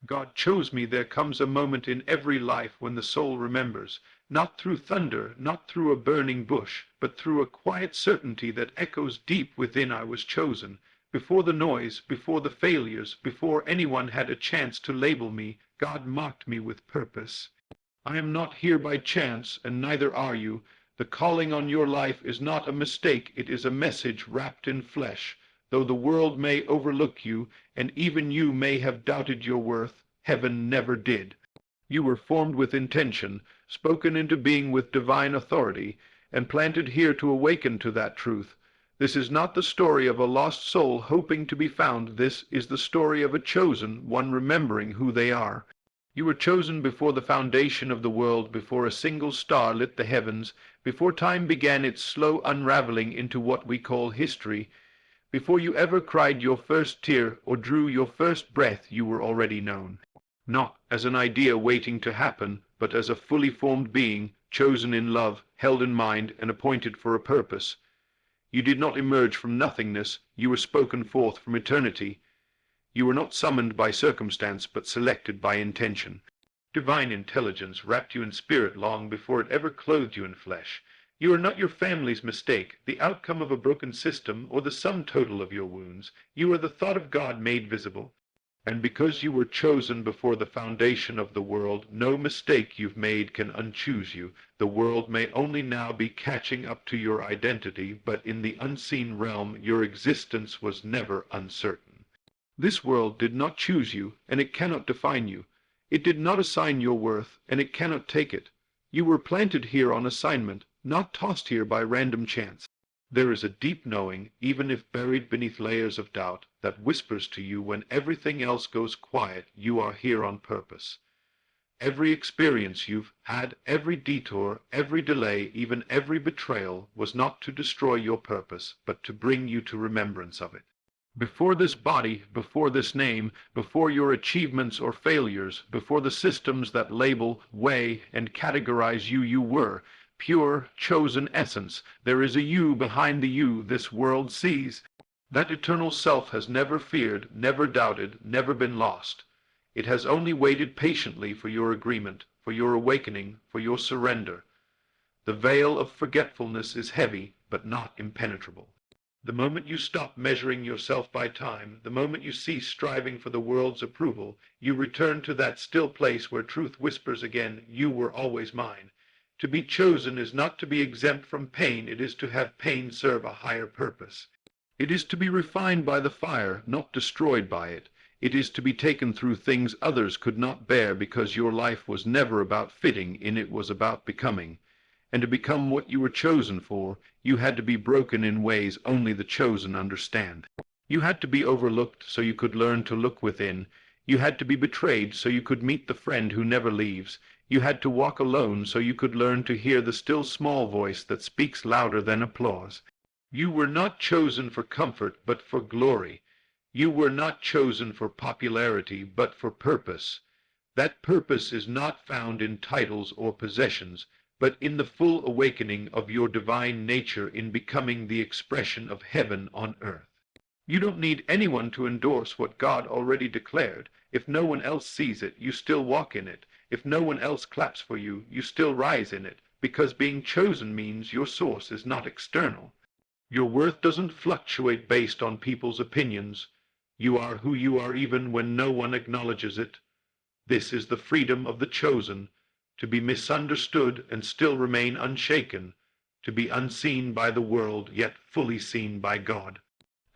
God chose me. There comes a moment in every life when the soul remembers, not through thunder, not through a burning bush, but through a quiet certainty that echoes deep within. I was chosen. Before the noise, before the failures, before anyone had a chance to label me, God marked me with purpose. I am not here by chance, and neither are you. The calling on your life is not a mistake, it is a message wrapped in flesh. Though the world may overlook you, and even you may have doubted your worth, heaven never did. You were formed with intention, spoken into being with divine authority, and planted here to awaken to that truth. This is not the story of a lost soul hoping to be found. This is the story of a chosen one remembering who they are. You were chosen before the foundation of the world, before a single star lit the heavens, before time began its slow unraveling into what we call history. Before you ever cried your first tear or drew your first breath, you were already known. Not as an idea waiting to happen, but as a fully formed being, chosen in love, held in mind, and appointed for a purpose. You did not emerge from nothingness, you were spoken forth from eternity. You were not summoned by circumstance, but selected by intention. Divine intelligence wrapped you in spirit long before it ever clothed you in flesh. You are not your family's mistake, the outcome of a broken system, or the sum total of your wounds. You are the thought of God made visible. And because you were chosen before the foundation of the world, no mistake you've made can unchoose you. The world may only now be catching up to your identity, but in the unseen realm your existence was never uncertain. This world did not choose you, and it cannot define you. It did not assign your worth, and it cannot take it. You were planted here on assignment, not tossed here by random chance. There is a deep knowing, even if buried beneath layers of doubt, that whispers to you when everything else goes quiet, you are here on purpose. Every experience you've had, every detour, every delay, even every betrayal, was not to destroy your purpose, but to bring you to remembrance of it. Before this body, before this name, before your achievements or failures, before the systems that label, weigh, and categorize you, you were pure, chosen essence. There is a you behind the you this world sees. That eternal self has never feared, never doubted, never been lost. It has only waited patiently for your agreement, for your awakening, for your surrender. The veil of forgetfulness is heavy, but not impenetrable. The moment you stop measuring yourself by time, the moment you cease striving for the world's approval, you return to that still place where truth whispers again, you were always mine. To be chosen is not to be exempt from pain, it is to have pain serve a higher purpose. It is to be refined by the fire, not destroyed by it. It is to be taken through things others could not bear, because your life was never about fitting in, it was about becoming. And to become what you were chosen for, you had to be broken in ways only the chosen understand. You had to be overlooked so you could learn to look within. You had to be betrayed so you could meet the friend who never leaves. You had to walk alone so you could learn to hear the still small voice that speaks louder than applause. You were not chosen for comfort, but for glory. You were not chosen for popularity, but for purpose. That purpose is not found in titles or possessions, but in the full awakening of your divine nature, in becoming the expression of heaven on earth. You don't need anyone to endorse what God already declared. If no one else sees it, you still walk in it. If no one else claps for you, you still rise in it, because being chosen means your source is not external. Your worth doesn't fluctuate based on people's opinions. You are who you are even when no one acknowledges it. This is the freedom of the chosen, to be misunderstood and still remain unshaken, to be unseen by the world, yet fully seen by God.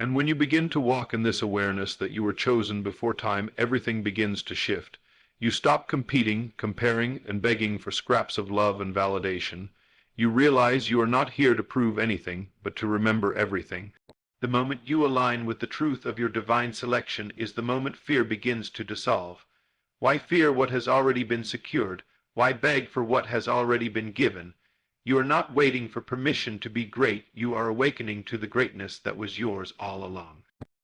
And when you begin to walk in this awareness that you were chosen before time, everything begins to shift. You stop competing, comparing, and begging for scraps of love and validation. You realize you are not here to prove anything, but to remember everything. The moment you align with the truth of your divine selection is the moment fear begins to dissolve. Why fear what has already been secured? Why beg for what has already been given? You are not waiting for permission to be great, you are awakening to the greatness that was yours all along.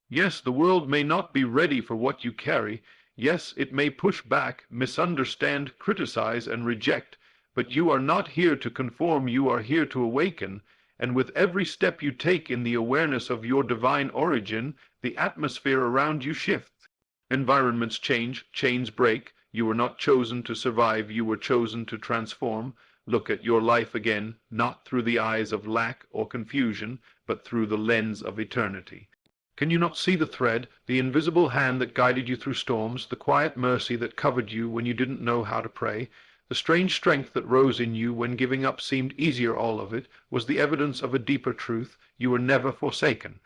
Yes, the world may not be ready for what you carry. Yes, it may push back, misunderstand, criticize, and reject, but you are not here to conform, you are here to awaken, and with every step you take in the awareness of your divine origin, the atmosphere around you shifts. Environments change, chains break. You were not chosen to survive, you were chosen to transform. Look at your life again, not through the eyes of lack or confusion, but through the lens of eternity. Can you not see the thread, the invisible hand that guided you through storms, the quiet mercy that covered you when you didn't know how to pray? The strange strength that rose in you when giving up seemed easier, all of it, was the evidence of a deeper truth. You were never forsaken.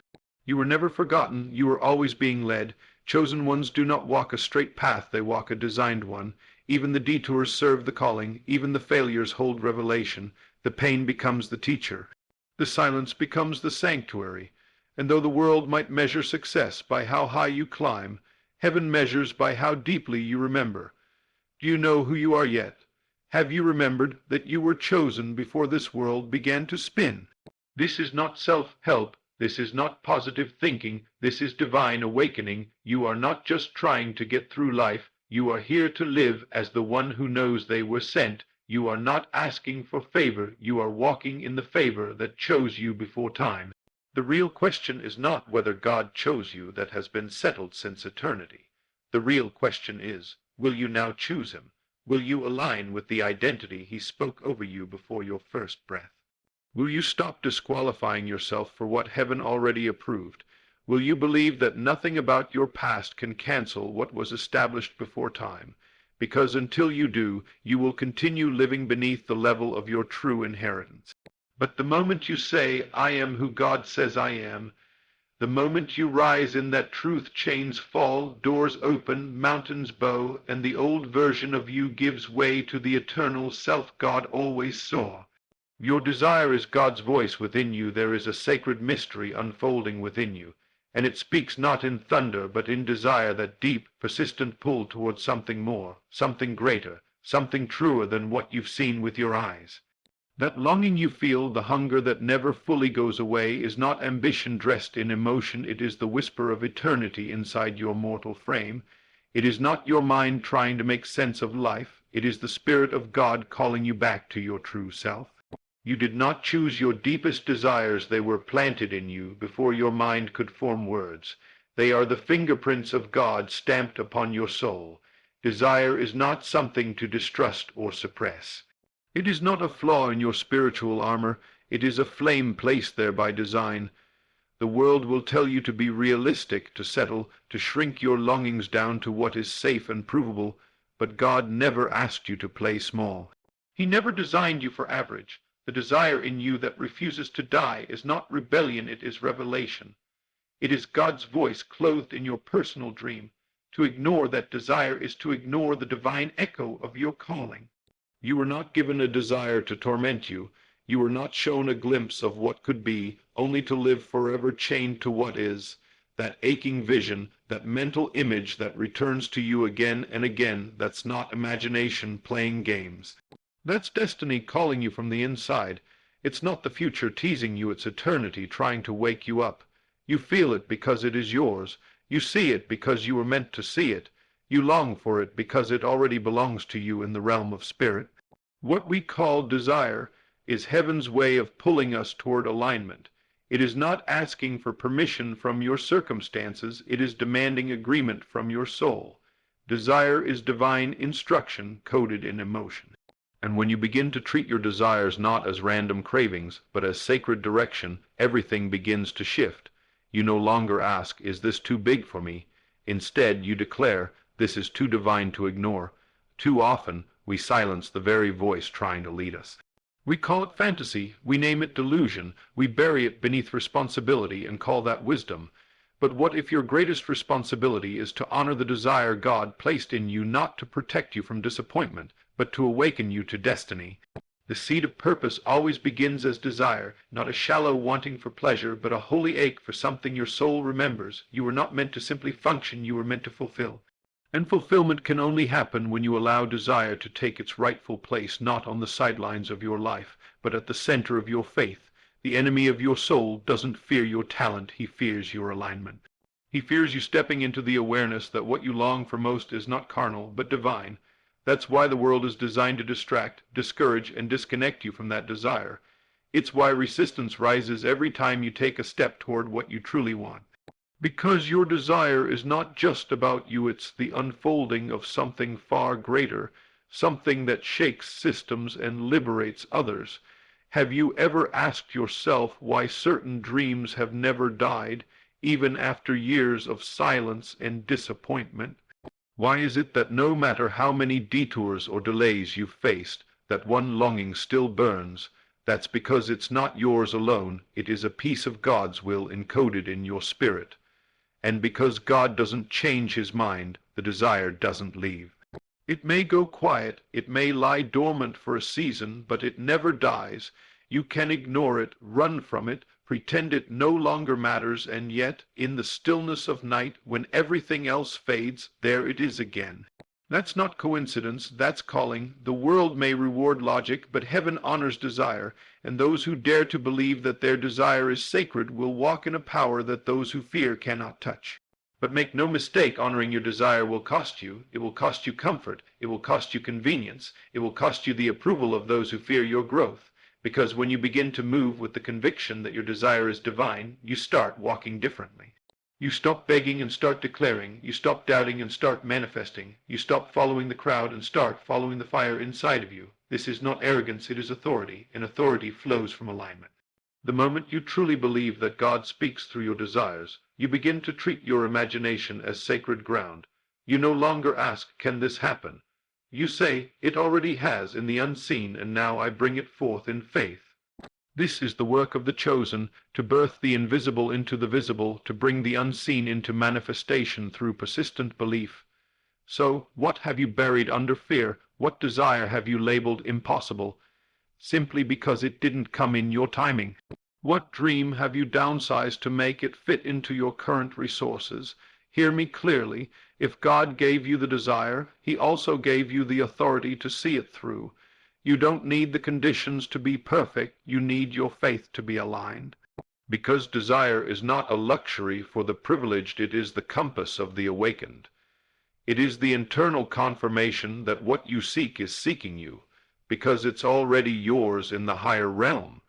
You were never forgotten, you were always being led. Chosen ones do not walk a straight path, they walk a designed one. Even the detours serve the calling, even the failures hold revelation. The pain becomes the teacher. The silence becomes the sanctuary. And though the world might measure success by how high you climb, heaven measures by how deeply you remember. Do you know who you are yet? Have you remembered that you were chosen before this world began to spin? This is not self-help. This is not positive thinking. This is divine awakening. You are not just trying to get through life. You are here to live as the one who knows they were sent. You are not asking for favor. You are walking in the favor that chose you before time. The real question is not whether God chose you. That has been settled since eternity. The real question is, will you now choose him? Will you align with the identity he spoke over you before your first breath? Will you stop disqualifying yourself for what heaven already approved? Will you believe that nothing about your past can cancel what was established before time? Because until you do, you will continue living beneath the level of your true inheritance. But the moment you say, I am who God says I am, the moment you rise in that truth, chains fall, doors open, mountains bow, and the old version of you gives way to the eternal self God always saw. Your desire is God's voice within you. There is a sacred mystery unfolding within you, and it speaks not in thunder, but in desire, that deep, persistent pull towards something more, something greater, something truer than what you've seen with your eyes. That longing you feel, the hunger that never fully goes away, is not ambition dressed in emotion. It is the whisper of eternity inside your mortal frame. It is not your mind trying to make sense of life. It is the Spirit of God calling you back to your true self. You did not choose your deepest desires. They were planted in you before your mind could form words. They are the fingerprints of God stamped upon your soul. Desire is not something to distrust or suppress. It is not a flaw in your spiritual armor. It is a flame placed there by design. The world will tell you to be realistic, to settle, to shrink your longings down to what is safe and provable. But God never asked you to play small. He never designed you for average. The desire in you that refuses to die is not rebellion, it is revelation. It is God's voice clothed in your personal dream. To ignore that desire is to ignore the divine echo of your calling. You were not given a desire to torment you. You were not shown a glimpse of what could be, only to live forever chained to what is. That aching vision, that mental image that returns to you again and again, that's not imagination playing games. That's destiny calling you from the inside. It's not the future teasing you, it's eternity trying to wake you up. You feel it because it is yours. You see it because you were meant to see it. You long for it because it already belongs to you in the realm of spirit. What we call desire is heaven's way of pulling us toward alignment. It is not asking for permission from your circumstances. It is demanding agreement from your soul. Desire is divine instruction coded in emotion. And when you begin to treat your desires not as random cravings, but as sacred direction, everything begins to shift. You no longer ask, is this too big for me? Instead, you declare, this is too divine to ignore. Too often, we silence the very voice trying to lead us. We call it fantasy, we name it delusion, we bury it beneath responsibility and call that wisdom. But what if your greatest responsibility is to honor the desire God placed in you, not to protect you from disappointment, but to awaken you to destiny? The seed of purpose always begins as desire, not a shallow wanting for pleasure, but a holy ache for something your soul remembers. You were not meant to simply function, you were meant to fulfill. And fulfillment can only happen when you allow desire to take its rightful place, not on the sidelines of your life, but at the center of your faith. The enemy of your soul doesn't fear your talent, he fears your alignment. He fears you stepping into the awareness that what you long for most is not carnal, but divine. That's why the world is designed to distract, discourage, and disconnect you from that desire. It's why resistance rises every time you take a step toward what you truly want. Because your desire is not just about you, it's the unfolding of something far greater, something that shakes systems and liberates others. Have you ever asked yourself why certain dreams have never died, even after years of silence and disappointment? Why is it that no matter how many detours or delays you've faced, that one longing still burns? That's because it's not yours alone, it is a piece of God's will encoded in your spirit. And because God doesn't change his mind, the desire doesn't leave. It may go quiet, it may lie dormant for a season, but it never dies. You can ignore it, run from it, pretend it no longer matters, and yet, in the stillness of night, when everything else fades, there it is again. That's not coincidence, that's calling. The world may reward logic, but heaven honors desire, and those who dare to believe that their desire is sacred will walk in a power that those who fear cannot touch. But make no mistake, honoring your desire will cost you. It will cost you comfort. It will cost you convenience. It will cost you the approval of those who fear your growth. Because when you begin to move with the conviction that your desire is divine, you start walking differently. You stop begging and start declaring. You stop doubting and start manifesting. You stop following the crowd and start following the fire inside of you. This is not arrogance, it is authority, and authority flows from alignment. The moment you truly believe that God speaks through your desires, you begin to treat your imagination as sacred ground. You no longer ask, can this happen? You say, it already has in the unseen, and now I bring it forth in faith. This is the work of the chosen, to birth the invisible into the visible, to bring the unseen into manifestation through persistent belief. So, what have you buried under fear? What desire have you labeled impossible, simply because it didn't come in your timing? What dream have you downsized to make it fit into your current resources? Hear me clearly. If God gave you the desire, he also gave you the authority to see it through. You don't need the conditions to be perfect, you need your faith to be aligned. Because desire is not a luxury for the privileged, it is the compass of the awakened. It is the internal confirmation that what you seek is seeking you, because it's already yours in the higher realm.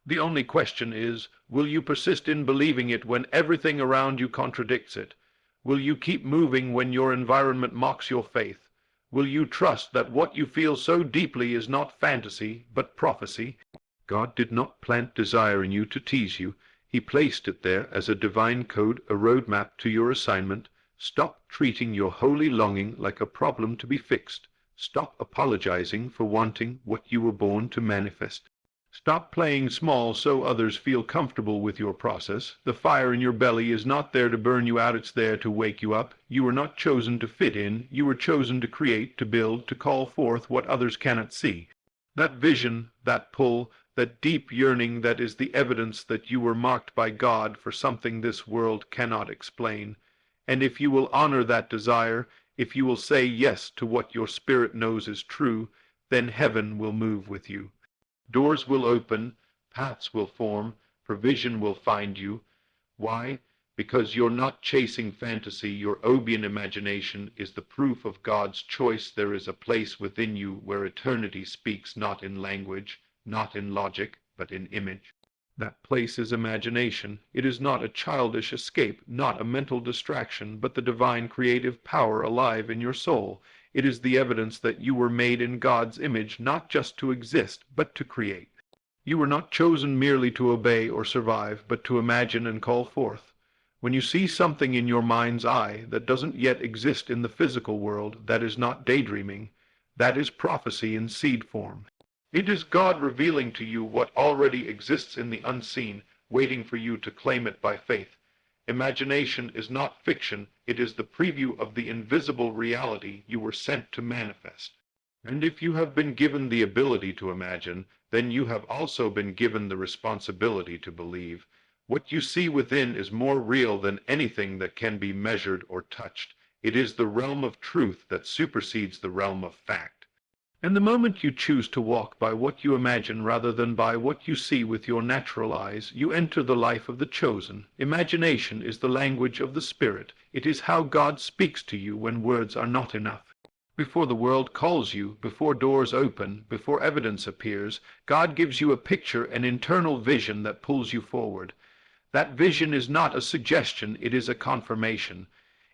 The only question is, will you persist in believing it when everything around you contradicts it? Will you keep moving when your environment mocks your faith? Will you trust that what you feel so deeply is not fantasy, but prophecy? God did not plant desire in you to tease you. He placed it there as a divine code, a roadmap to your assignment. Stop treating your holy longing like a problem to be fixed. Stop apologizing for wanting what you were born to manifest. Stop playing small so others feel comfortable with your process. The fire in your belly is not there to burn you out, it's there to wake you up. You were not chosen to fit in, you were chosen to create, to build, to call forth what others cannot see. That vision, that pull, that deep yearning, that is the evidence that you were marked by God for something this world cannot explain. And if you will honor that desire, if you will say yes to what your spirit knows is true, then heaven will move with you. Doors will open, paths will form, provision will find you. Why? Because you're not chasing fantasy. Your Obian imagination is the proof of God's choice. There is a place within you where eternity speaks not in language, not in logic, but in image. That place is imagination. It is not a childish escape, not a mental distraction, but the divine creative power alive in your soul. It is the evidence that you were made in God's image, not just to exist, but to create. You were not chosen merely to obey or survive, but to imagine and call forth. When you see something in your mind's eye that doesn't yet exist in the physical world, that is not daydreaming. That is prophecy in seed form. It is God revealing to you what already exists in the unseen, waiting for you to claim it by faith. Imagination is not fiction, it is the preview of the invisible reality you were sent to manifest. And if you have been given the ability to imagine, then you have also been given the responsibility to believe. What you see within is more real than anything that can be measured or touched. It is the realm of truth that supersedes the realm of fact. And the moment you choose to walk by what you imagine rather than by what you see with your natural eyes, you enter the life of the chosen. Imagination is the language of the Spirit. It is how God speaks to you when words are not enough. Before the world calls you, before doors open, before evidence appears, God gives you a picture, an internal vision that pulls you forward. That vision is not a suggestion, it is a confirmation.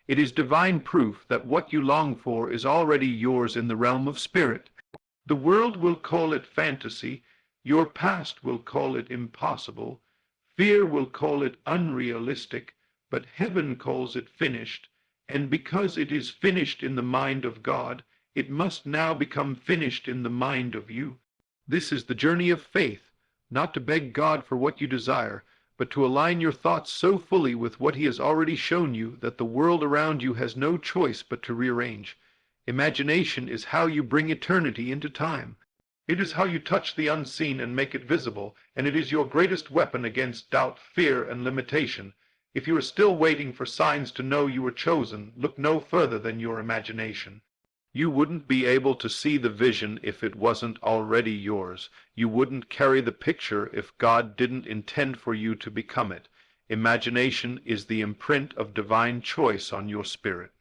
It is divine proof that what you long for is already yours in the realm of spirit. The world will call it fantasy, your past will call it impossible, fear will call it unrealistic, but heaven calls it finished, and because it is finished in the mind of God, it must now become finished in the mind of you. This is the journey of faith, not to beg God for what you desire, but to align your thoughts so fully with what he has already shown you that the world around you has no choice but to rearrange. Imagination is how you bring eternity into time. It is how you touch the unseen and make it visible, and it is your greatest weapon against doubt, fear, and limitation. If you are still waiting for signs to know you were chosen, look no further than your imagination. You wouldn't be able to see the vision if it wasn't already yours. You wouldn't carry the picture if God didn't intend for you to become it. Imagination is the imprint of divine choice on your spirit.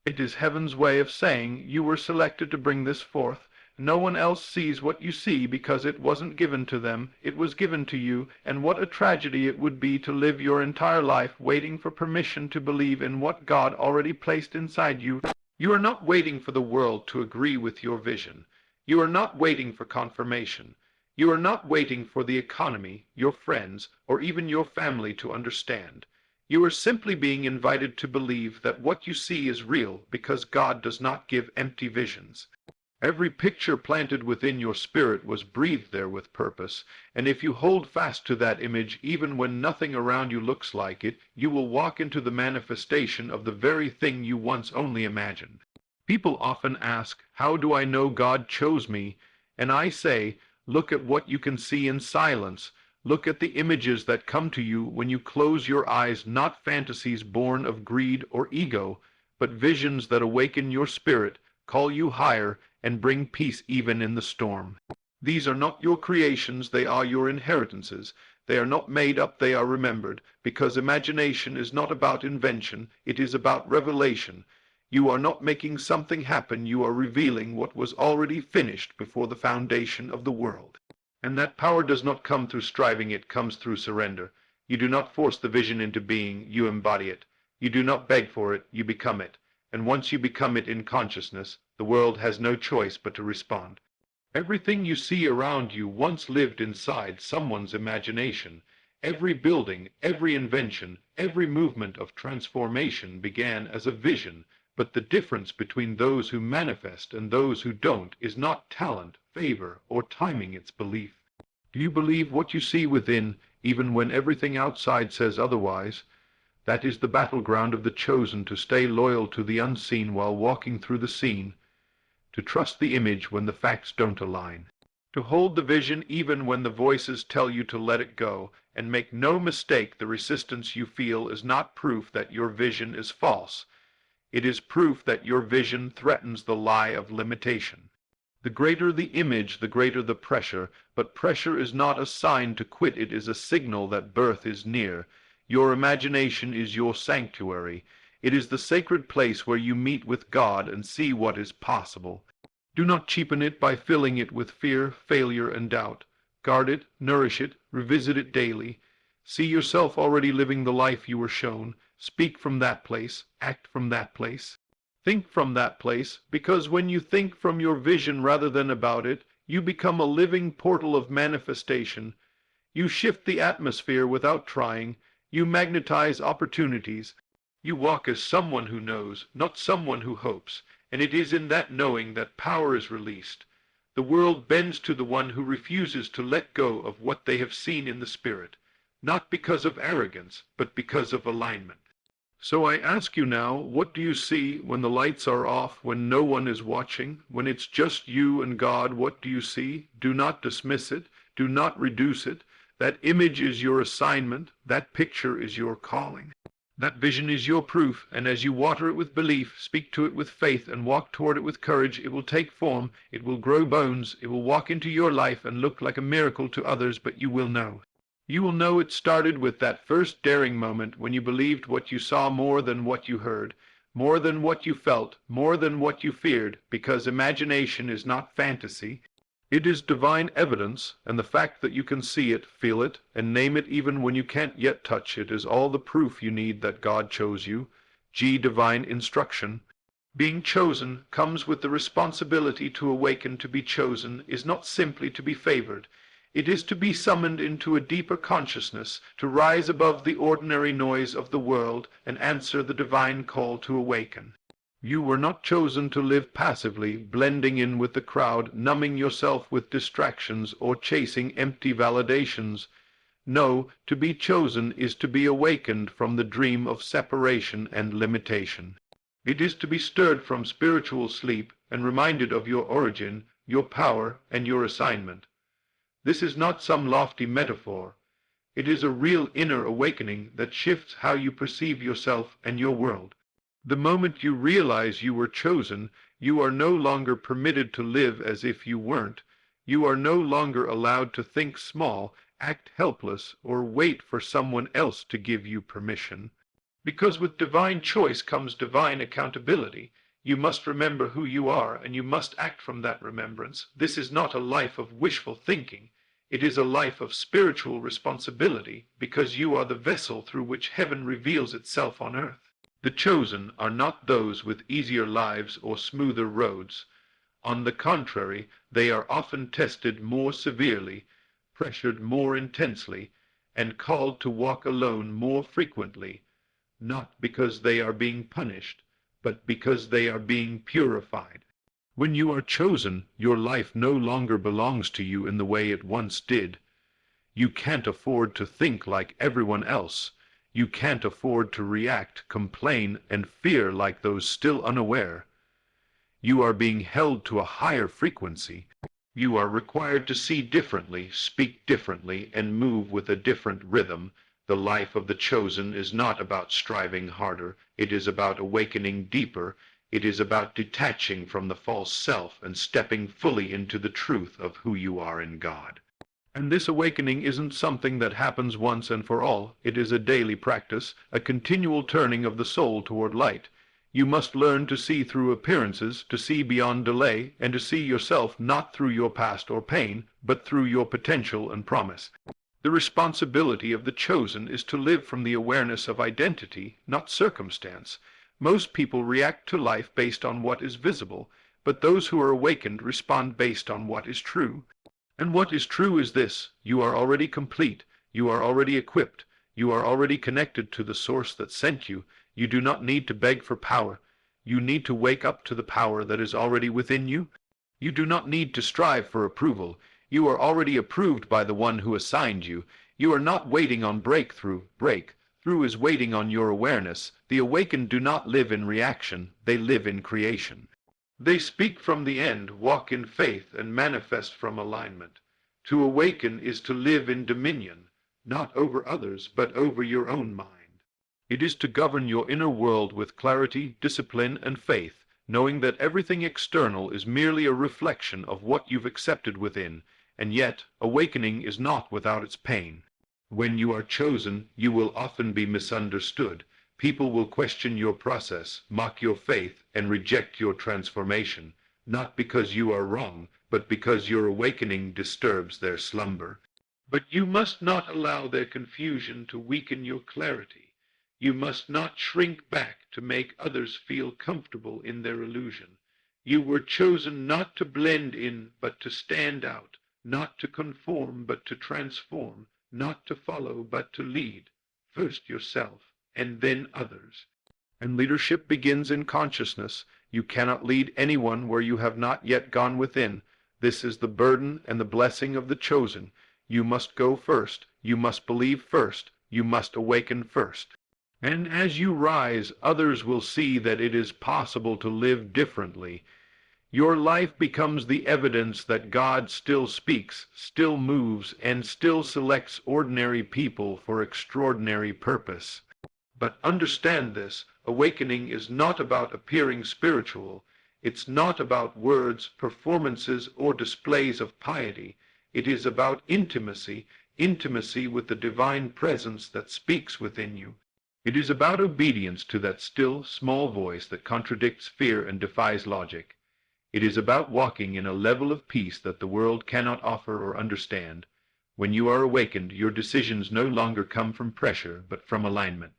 It is heaven's way of saying, you were selected to bring this forth. No one else sees what you see because it wasn't given to them, it was given to you, and what a tragedy it would be to live your entire life waiting for permission to believe in what God already placed inside you. You are not waiting for the world to agree with your vision. You are not waiting for confirmation. You are not waiting for the economy, your friends, or even your family to understand. You are simply being invited to believe that what you see is real because God does not give empty visions. Every picture planted within your spirit was breathed there with purpose, and if you hold fast to that image even when nothing around you looks like it, you will walk into the manifestation of the very thing you once only imagined. People often ask, how do I know God chose me? And I say, look at what you can see in silence. Look at the images that come to you when you close your eyes, not fantasies born of greed or ego, but visions that awaken your spirit, call you higher, and bring peace even in the storm. These are not your creations, they are your inheritances. They are not made up, they are remembered, because imagination is not about invention, it is about revelation. You are not making something happen, you are revealing what was already finished before the foundation of the world. And that power does not come through striving, it comes through surrender. You do not force the vision into being, you embody it. You do not beg for it, you become it. And once you become it in consciousness, the world has no choice but to respond. Everything you see around you once lived inside someone's imagination. Every building, every invention, every movement of transformation began as a vision, but the difference between those who manifest and those who don't is not talent, favor, or timing, it's belief. Do you believe what you see within, even when everything outside says otherwise? That is the battleground of the chosen, to stay loyal to the unseen while walking through the seen, to trust the image when the facts don't align, to hold the vision even when the voices tell you to let it go, and make no mistake, the resistance you feel is not proof that your vision is false. It is proof that your vision threatens the lie of limitation. The greater the image, the greater the pressure, but pressure is not a sign to quit, it is a signal that birth is near. Your imagination is your sanctuary. It is the sacred place where you meet with God and see what is possible. Do not cheapen it by filling it with fear, failure, and doubt. Guard it, nourish it, revisit it daily. See yourself already living the life you were shown. Speak from that place, act from that place. Think from that place, because when you think from your vision rather than about it, you become a living portal of manifestation. You shift the atmosphere without trying. You magnetize opportunities. You walk as someone who knows, not someone who hopes, and it is in that knowing that power is released. The world bends to the one who refuses to let go of what they have seen in the spirit, not because of arrogance, but because of alignment. So I ask you now, what do you see when the lights are off, when no one is watching, when it's just you and God? What do you see? Do not dismiss it. Do not reduce it. That image is your assignment. That picture is your calling. That vision is your proof, and as you water it with belief, speak to it with faith, and walk toward it with courage, it will take form, it will grow bones, it will walk into your life and look like a miracle to others, but you will know. You will know it started with that first daring moment when you believed what you saw more than what you heard, more than what you felt, more than what you feared, because imagination is not fantasy. It is divine evidence, and the fact that you can see it, feel it, and name it even when you can't yet touch it is all the proof you need that God chose you. Divine instruction. Being chosen comes with the responsibility to awaken. To be chosen is not simply to be favored. It is to be summoned into a deeper consciousness, to rise above the ordinary noise of the world and answer the divine call to awaken. You were not chosen to live passively, blending in with the crowd, numbing yourself with distractions, or chasing empty validations. No, to be chosen is to be awakened from the dream of separation and limitation. It is to be stirred from spiritual sleep and reminded of your origin, your power, and your assignment. This is not some lofty metaphor. It is a real inner awakening that shifts how you perceive yourself and your world. The moment you realize you were chosen, you are no longer permitted to live as if you weren't. You are no longer allowed to think small, act helpless, or wait for someone else to give you permission. Because with divine choice comes divine accountability. You must remember who you are, and you must act from that remembrance. This is not a life of wishful thinking. It is a life of spiritual responsibility, because you are the vessel through which heaven reveals itself on earth. The chosen are not those with easier lives or smoother roads. On the contrary, they are often tested more severely, pressured more intensely, and called to walk alone more frequently, not because they are being punished, but because they are being purified. When you are chosen, your life no longer belongs to you in the way it once did. You can't afford to think like everyone else. You can't afford to react, complain, and fear like those still unaware. You are being held to a higher frequency. You are required to see differently, speak differently, and move with a different rhythm. The life of the chosen is not about striving harder. It is about awakening deeper. It is about detaching from the false self and stepping fully into the truth of who you are in God. And this awakening isn't something that happens once and for all. It is a daily practice, a continual turning of the soul toward light. You must learn to see through appearances, to see beyond delay, and to see yourself not through your past or pain, but through your potential and promise. The responsibility of the chosen is to live from the awareness of identity, not circumstance. Most people react to life based on what is visible, but those who are awakened respond based on what is true. And what is true is this: you are already complete, you are already equipped, you are already connected to the source that sent you. You do not need to beg for power. You need to wake up to the power that is already within you. You do not need to strive for approval. You are already approved by the one who assigned you. You are not waiting on breakthrough. Breakthrough is waiting on your awareness. The awakened do not live in reaction. They live in creation. They speak from the end, walk in faith, and manifest from alignment. To awaken is to live in dominion, not over others, but over your own mind. It is to govern your inner world with clarity, discipline, and faith, knowing that everything external is merely a reflection of what you've accepted within. And yet, awakening is not without its pain. When you are chosen, you will often be misunderstood. People will question your process, mock your faith, and reject your transformation, not because you are wrong, but because your awakening disturbs their slumber. But you must not allow their confusion to weaken your clarity. You must not shrink back to make others feel comfortable in their illusion. You were chosen not to blend in, but to stand out. Not to conform, but to transform, not to follow, but to lead, first yourself, and then others. And leadership begins in consciousness. You cannot lead anyone where you have not yet gone within. This is the burden and the blessing of the chosen. You must go first. You must believe first. You must awaken first. And as you rise, others will see that it is possible to live differently. Your life becomes the evidence that God still speaks, still moves, and still selects ordinary people for extraordinary purpose. But understand this: awakening is not about appearing spiritual. It's not about words, performances, or displays of piety. It is about intimacy, intimacy with the divine presence that speaks within you. It is about obedience to that still, small voice that contradicts fear and defies logic. It is about walking in a level of peace that the world cannot offer or understand. When you are awakened, your decisions no longer come from pressure, but from alignment.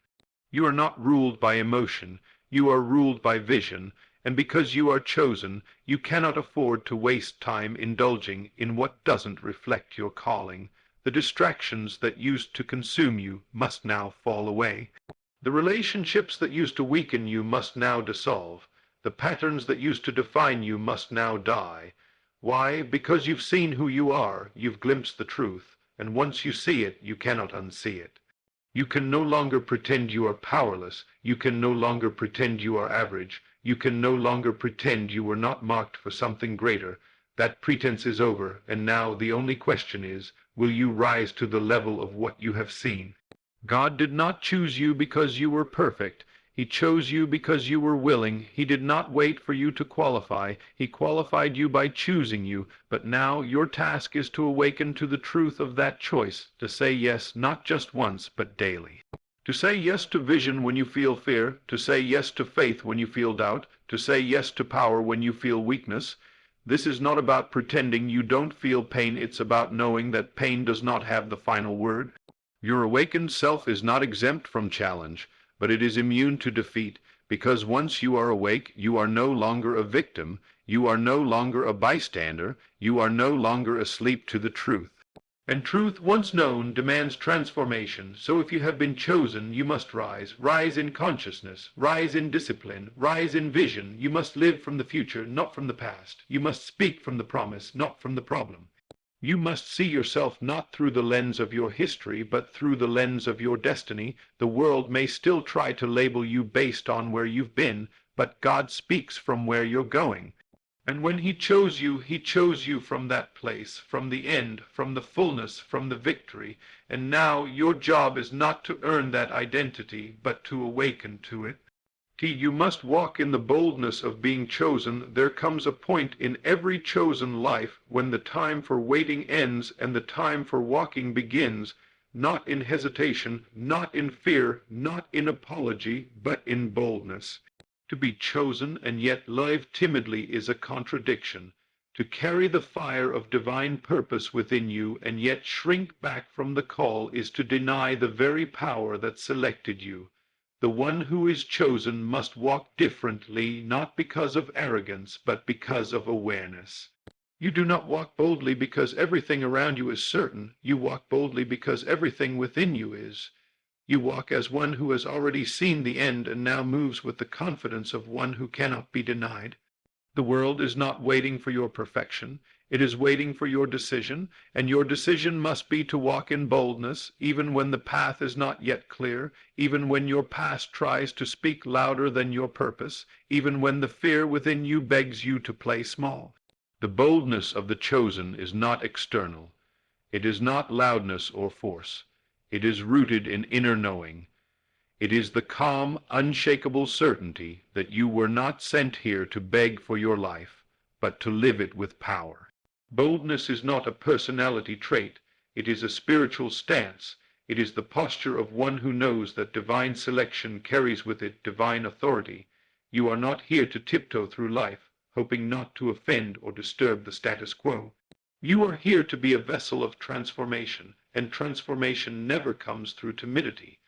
You are not ruled by emotion, you are ruled by vision, and because you are chosen, you cannot afford to waste time indulging in what doesn't reflect your calling. The distractions that used to consume you must now fall away. The relationships that used to weaken you must now dissolve. The patterns that used to define you must now die. Why? Because you've seen who you are, you've glimpsed the truth, and once you see it, you cannot unsee it. You can no longer pretend you are powerless, you can no longer pretend you are average, you can no longer pretend you were not marked for something greater. That pretense is over, and now the only question is, will you rise to the level of what you have seen? God did not choose you because you were perfect. He chose you because you were willing. He did not wait for you to qualify. He qualified you by choosing you. But now your task is to awaken to the truth of that choice, to say yes not just once, but daily. To say yes to vision when you feel fear, to say yes to faith when you feel doubt, to say yes to power when you feel weakness. This is not about pretending you don't feel pain, it's about knowing that pain does not have the final word. Your awakened self is not exempt from challenge, but it is immune to defeat, because once you are awake, you are no longer a victim, you are no longer a bystander, you are no longer asleep to the truth. And truth, once known, demands transformation, so if you have been chosen, you must rise. Rise in consciousness, rise in discipline, rise in vision. You must live from the future, not from the past. You must speak from the promise, not from the problem. You must see yourself not through the lens of your history, but through the lens of your destiny. The world may still try to label you based on where you've been, but God speaks from where you're going. And when He chose you from that place, from the end, from the fullness, from the victory. And now your job is not to earn that identity, but to awaken to it. You must walk in the boldness of being chosen. There comes a point in every chosen life when the time for waiting ends and the time for walking begins, not in hesitation, not in fear, not in apology, but in boldness. To be chosen and yet live timidly is a contradiction. To carry the fire of divine purpose within you and yet shrink back from the call is to deny the very power that selected you. The one who is chosen must walk differently, not because of arrogance, but because of awareness. You do not walk boldly because everything around you is certain. You walk boldly because everything within you is. You walk as one who has already seen the end and now moves with the confidence of one who cannot be denied. The world is not waiting for your perfection. It is waiting for your decision, and your decision must be to walk in boldness, even when the path is not yet clear, even when your past tries to speak louder than your purpose, even when the fear within you begs you to play small. The boldness of the chosen is not external. It is not loudness or force. It is rooted in inner knowing. It is the calm, unshakable certainty that you were not sent here to beg for your life, but to live it with power. Boldness is not a personality trait. It is a spiritual stance. It is the posture of one who knows that divine selection carries with it divine authority. You are not here to tiptoe through life, hoping not to offend or disturb the status quo. You are here to be a vessel of transformation, and transformation never comes through timidity.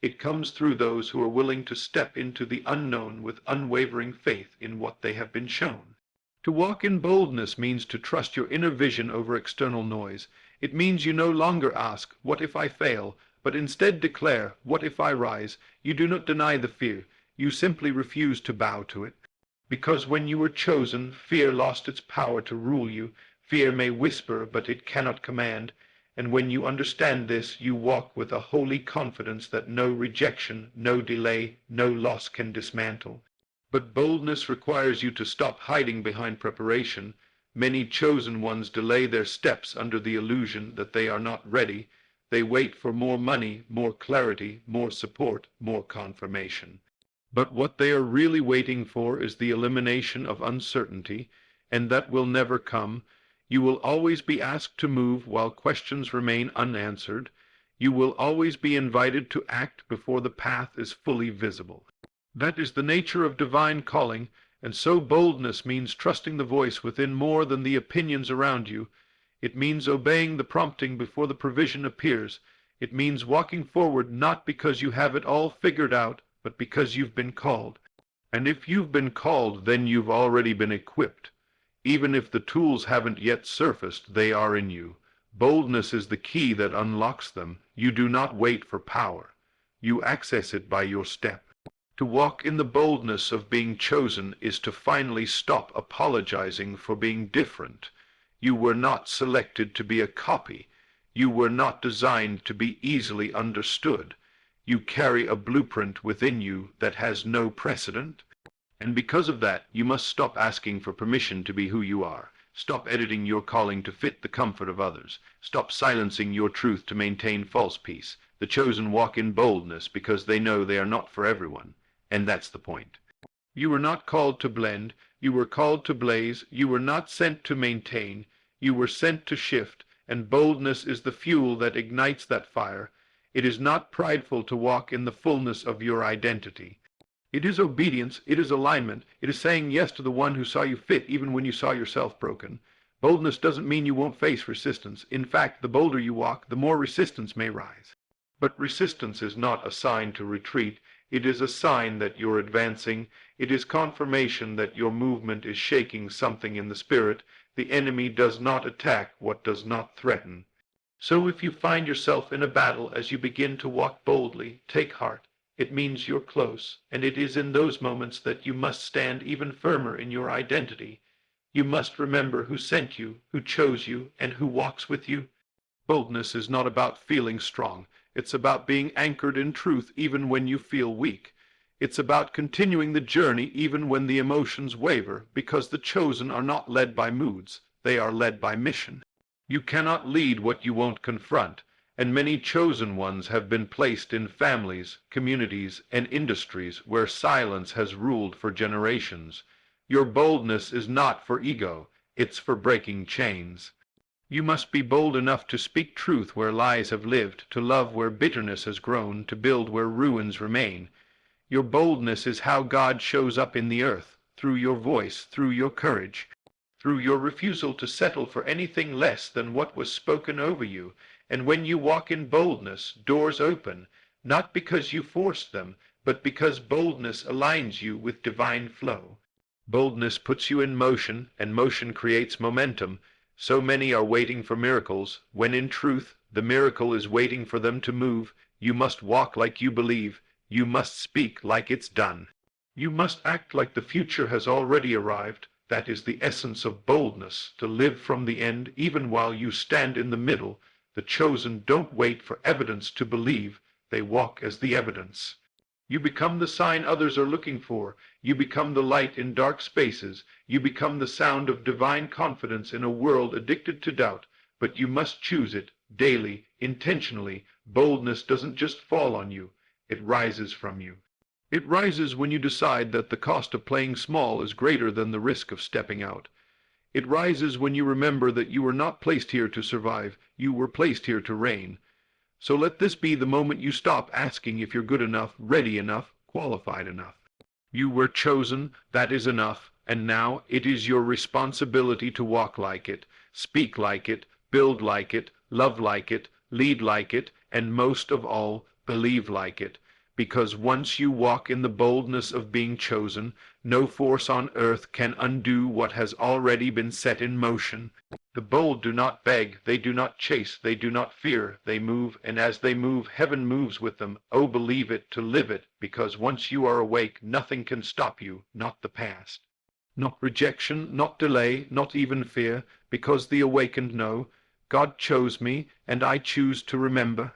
It comes through those who are willing to step into the unknown with unwavering faith in what they have been shown. To walk in boldness means to trust your inner vision over external noise. It means you no longer ask, "What if I fail?" but instead declare, "What if I rise?" You do not deny the fear. You simply refuse to bow to it. Because when you were chosen, fear lost its power to rule you. Fear may whisper, but it cannot command. And when you understand this, you walk with a holy confidence that no rejection, no delay, no loss can dismantle. But boldness requires you to stop hiding behind preparation. Many chosen ones delay their steps under the illusion that they are not ready. They wait for more money, more clarity, more support, more confirmation. But what they are really waiting for is the elimination of uncertainty, and that will never come. You will always be asked to move while questions remain unanswered. You will always be invited to act before the path is fully visible. That is the nature of divine calling, And so boldness means trusting the voice within more than the opinions around you. It means obeying the prompting before the provision appears. It means walking forward not because you have it all figured out, but because you've been called. And if you've been called, then you've already been equipped. Even if the tools haven't yet surfaced, they are in you. Boldness is the key that unlocks them. You do not wait for power. You access it by your step. To walk in the boldness of being chosen is to finally stop apologizing for being different. You were not selected to be a copy. You were not designed to be easily understood. You carry a blueprint within you that has no precedent. And because of that, you must stop asking for permission to be who you are. Stop editing your calling to fit the comfort of others. Stop silencing your truth to maintain false peace. The chosen walk in boldness because they know they are not for everyone. And that's the point. You were not called to blend. You were called to blaze. You were not sent to maintain. You were sent to shift. And boldness is the fuel that ignites that fire. It is not prideful to walk in the fullness of your identity. It is obedience, it is alignment, it is saying yes to the one who saw you fit even when you saw yourself broken. Boldness doesn't mean you won't face resistance. In fact, the bolder you walk, the more resistance may rise. But resistance is not a sign to retreat. It is a sign that you're advancing. It is confirmation that your movement is shaking something in the spirit. The enemy does not attack what does not threaten. So if you find yourself in a battle as you begin to walk boldly, take heart. It means you're close, and it is in those moments that you must stand even firmer in your identity. You must remember who sent you, who chose you, and who walks with you. Boldness is not about feeling strong. It's about being anchored in truth even when you feel weak. It's about continuing the journey even when the emotions waver, because the chosen are not led by moods. They are led by mission. You cannot lead what you won't confront, and many chosen ones have been placed in families, communities, and industries where silence has ruled for generations. Your boldness is not for ego, it's for breaking chains. You must be bold enough to speak truth where lies have lived, to love where bitterness has grown, to build where ruins remain. Your boldness is how God shows up in the earth, through your voice, through your courage, through your refusal to settle for anything less than what was spoken over you. And when you walk in boldness, doors open, not because you forced them, but because boldness aligns you with divine flow. Boldness puts you in motion, and motion creates momentum. So many are waiting for miracles, when in truth, the miracle is waiting for them to move. You must walk like you believe. You must speak like it's done. You must act like the future has already arrived. That is the essence of boldness, to live from the end even while you stand in the middle. The chosen don't wait for evidence to believe. They walk as the evidence. You become the sign others are looking for. You become the light in dark spaces. You become the sound of divine confidence in a world addicted to doubt. But you must choose it, daily, intentionally. Boldness doesn't just fall on you. It rises from you. It rises when you decide that the cost of playing small is greater than the risk of stepping out. It rises when you remember that you were not placed here to survive. You were placed here to reign. So let this be the moment you stop asking if you're good enough, ready enough, qualified enough. You were chosen, that is enough, and now it is your responsibility to walk like it, speak like it, build like it, love like it, lead like it, and most of all, believe like it. Because once you walk in the boldness of being chosen, no force on earth can undo what has already been set in motion. The bold do not beg, they do not chase, they do not fear, they move, and as they move, heaven moves with them. Oh, believe it, to live it, because once you are awake, nothing can stop you, not the past. Not rejection, not delay, not even fear, because the awakened know, God chose me, and I choose to remember.